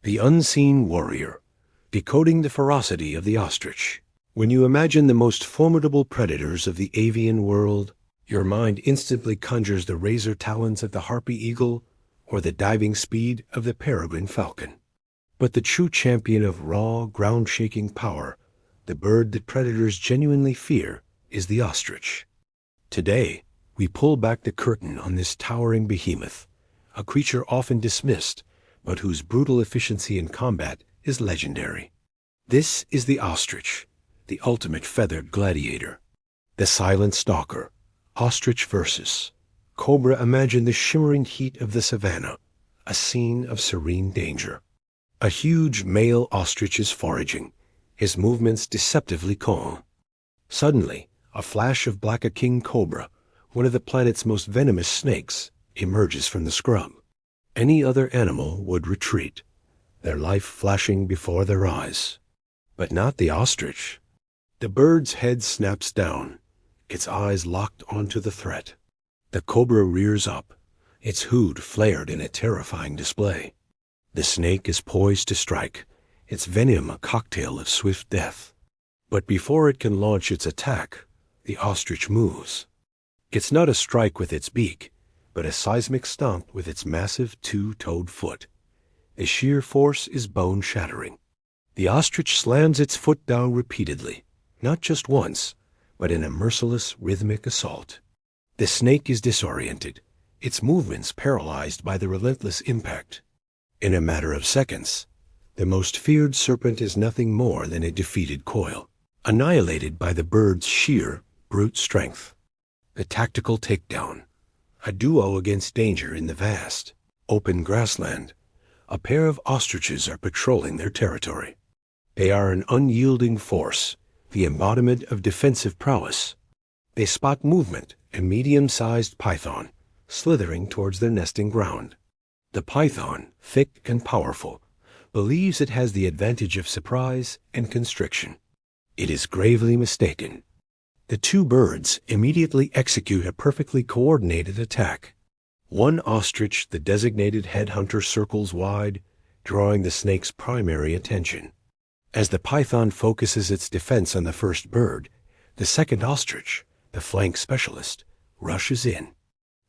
The unseen warrior, decoding the ferocity of the ostrich. When you imagine the most formidable predators of the avian world, your mind instantly conjures the razor talons of the harpy eagle or the diving speed of the peregrine falcon. But the true champion of raw, ground-shaking power, the bird that predators genuinely fear, is the ostrich. Today, we pull back the curtain on this towering behemoth, a creature often dismissed, but whose brutal efficiency in combat is legendary. This is the ostrich, the ultimate feathered gladiator. The silent stalker, ostrich versus cobra. Imagine the shimmering heat of the savannah, a scene of serene danger. A huge male ostrich is foraging, his movements deceptively calm. Suddenly, a flash of black, a king cobra, one of the planet's most venomous snakes, emerges from the scrub. Any other animal would retreat, their life flashing before their eyes. But not the ostrich. The bird's head snaps down, its eyes locked onto the threat. The cobra rears up, its hood flared in a terrifying display. The snake is poised to strike, its venom a cocktail of swift death. But before it can launch its attack, the ostrich moves. It's not a strike with its beak, but a seismic stomp with its massive two-toed foot. The sheer force is bone-shattering. The ostrich slams its foot down repeatedly, not just once, but in a merciless rhythmic assault. The snake is disoriented, its movements paralyzed by the relentless impact. In a matter of seconds, the most feared serpent is nothing more than a defeated coil, annihilated by the bird's sheer, brute strength. The tactical takedown. A duo against danger in the vast, open grassland. A pair of ostriches are patrolling their territory. They are an unyielding force, the embodiment of defensive prowess. They spot movement, a medium-sized python, slithering towards their nesting ground. The python, thick and powerful, believes it has the advantage of surprise and constriction. It is gravely mistaken. The two birds immediately execute a perfectly coordinated attack. One ostrich, the designated headhunter, circles wide, drawing the snake's primary attention. As the python focuses its defense on the first bird, the second ostrich, the flank specialist, rushes in.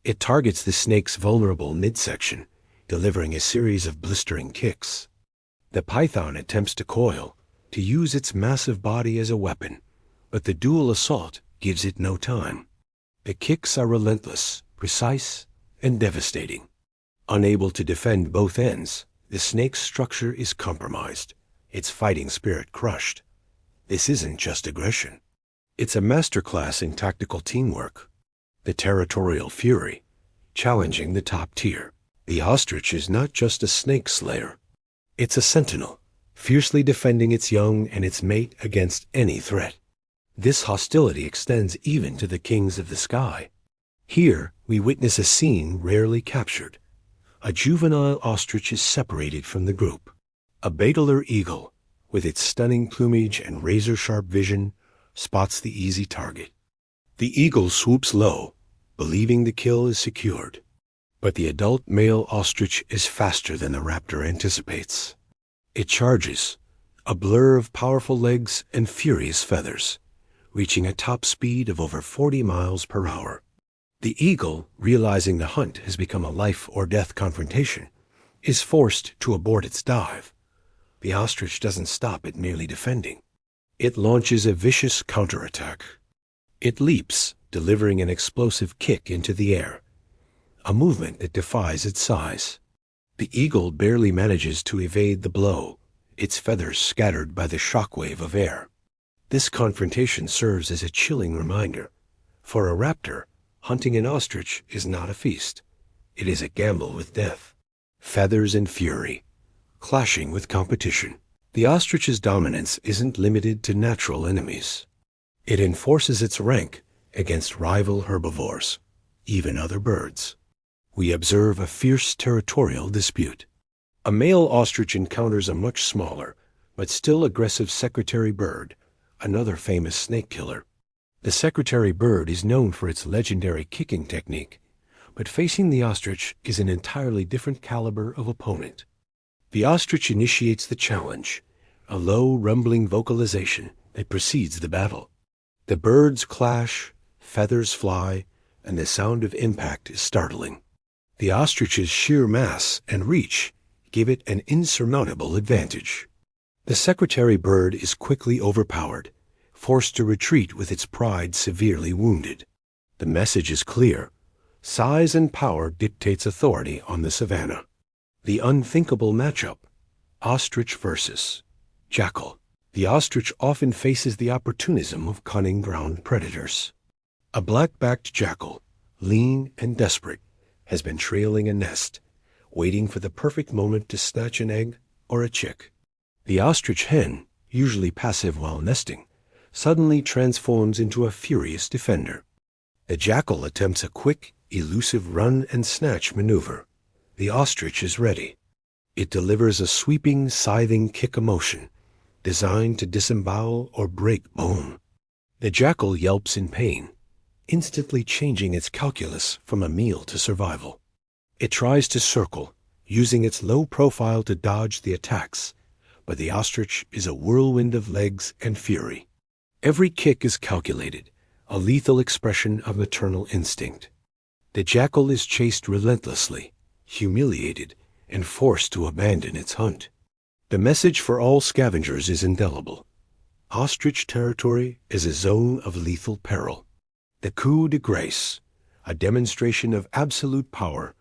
It targets the snake's vulnerable midsection, delivering a series of blistering kicks. The python attempts to coil, to use its massive body as a weapon, but the dual assault gives it no time. The kicks are relentless, precise, and devastating. Unable to defend both ends, the snake's structure is compromised, its fighting spirit crushed. This isn't just aggression. It's a masterclass in tactical teamwork. The territorial fury, challenging the top tier. The ostrich is not just a snake slayer. It's a sentinel, fiercely defending its young and its mate against any threat. This hostility extends even to the kings of the sky. Here, we witness a scene rarely captured. A juvenile ostrich is separated from the group. A batelor eagle, with its stunning plumage and razor-sharp vision, spots the easy target. The eagle swoops low, believing the kill is secured. But the adult male ostrich is faster than the raptor anticipates. It charges, a blur of powerful legs and furious feathers, reaching a top speed of over 40 miles per hour. The eagle, realizing the hunt has become a life-or-death confrontation, is forced to abort its dive. The ostrich doesn't stop at merely defending. It launches a vicious counterattack. It leaps, delivering an explosive kick into the air, a movement that defies its size. The eagle barely manages to evade the blow, its feathers scattered by the shockwave of air. This confrontation serves as a chilling reminder. For a raptor, hunting an ostrich is not a feast. It is a gamble with death. Feathers and fury, clashing with competition. The ostrich's dominance isn't limited to natural enemies. It enforces its rank against rival herbivores, even other birds. We observe a fierce territorial dispute. A male ostrich encounters a much smaller, but still aggressive secretary bird, another famous snake killer. The secretary bird is known for its legendary kicking technique, but facing the ostrich is an entirely different caliber of opponent. The ostrich initiates the challenge, a low, rumbling vocalization that precedes the battle. The birds clash, feathers fly, and the sound of impact is startling. The ostrich's sheer mass and reach give it an insurmountable advantage. The secretary bird is quickly overpowered, forced to retreat with its pride severely wounded. The message is clear. Size and power dictates authority on the savanna. The unthinkable matchup, ostrich versus jackal. The ostrich often faces the opportunism of cunning ground predators. A black-backed jackal, lean and desperate, has been trailing a nest, waiting for the perfect moment to snatch an egg or a chick. The ostrich hen, usually passive while nesting, suddenly transforms into a furious defender. The jackal attempts a quick, elusive run-and-snatch maneuver. The ostrich is ready. It delivers a sweeping, scything kick motion, designed to disembowel or break bone. The jackal yelps in pain, instantly changing its calculus from a meal to survival. It tries to circle, using its low profile to dodge the attacks, but the ostrich is a whirlwind of legs and fury. Every kick is calculated, a lethal expression of maternal instinct. The jackal is chased relentlessly, humiliated, and forced to abandon its hunt. The message for all scavengers is indelible. Ostrich territory is a zone of lethal peril. The coup de grace, a demonstration of absolute power.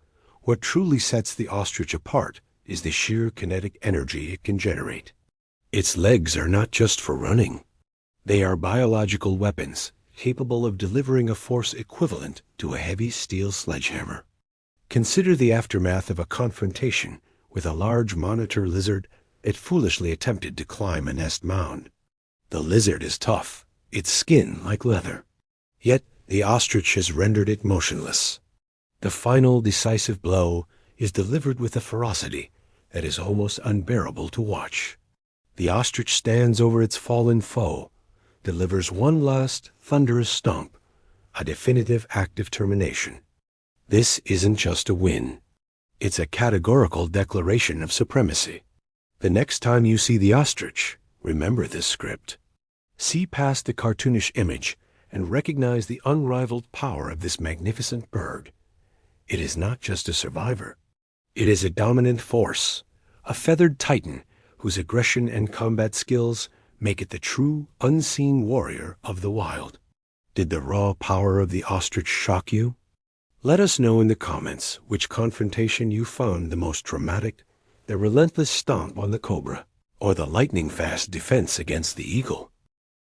What truly sets the ostrich apart is the sheer kinetic energy it can generate. Its legs are not just for running. They are biological weapons, capable of delivering a force equivalent to a heavy steel sledgehammer. Consider the aftermath of a confrontation with a large monitor lizard that foolishly attempted to climb a nest mound. The lizard is tough, its skin like leather. Yet the ostrich has rendered it motionless. The final decisive blow is delivered with a ferocity that is almost unbearable to watch. The ostrich stands over its fallen foe, delivers one last thunderous stomp, a definitive act of termination. This isn't just a win. It's a categorical declaration of supremacy. The next time you see the ostrich, remember this script. See past the cartoonish image and recognize the unrivaled power of this magnificent bird. It is not just a survivor. It is a dominant force, a feathered titan whose aggression and combat skills make it the true, unseen warrior of the wild. Did the raw power of the ostrich shock you? Let us know in the comments which confrontation you found the most traumatic, the relentless stomp on the cobra, or the lightning-fast defense against the eagle.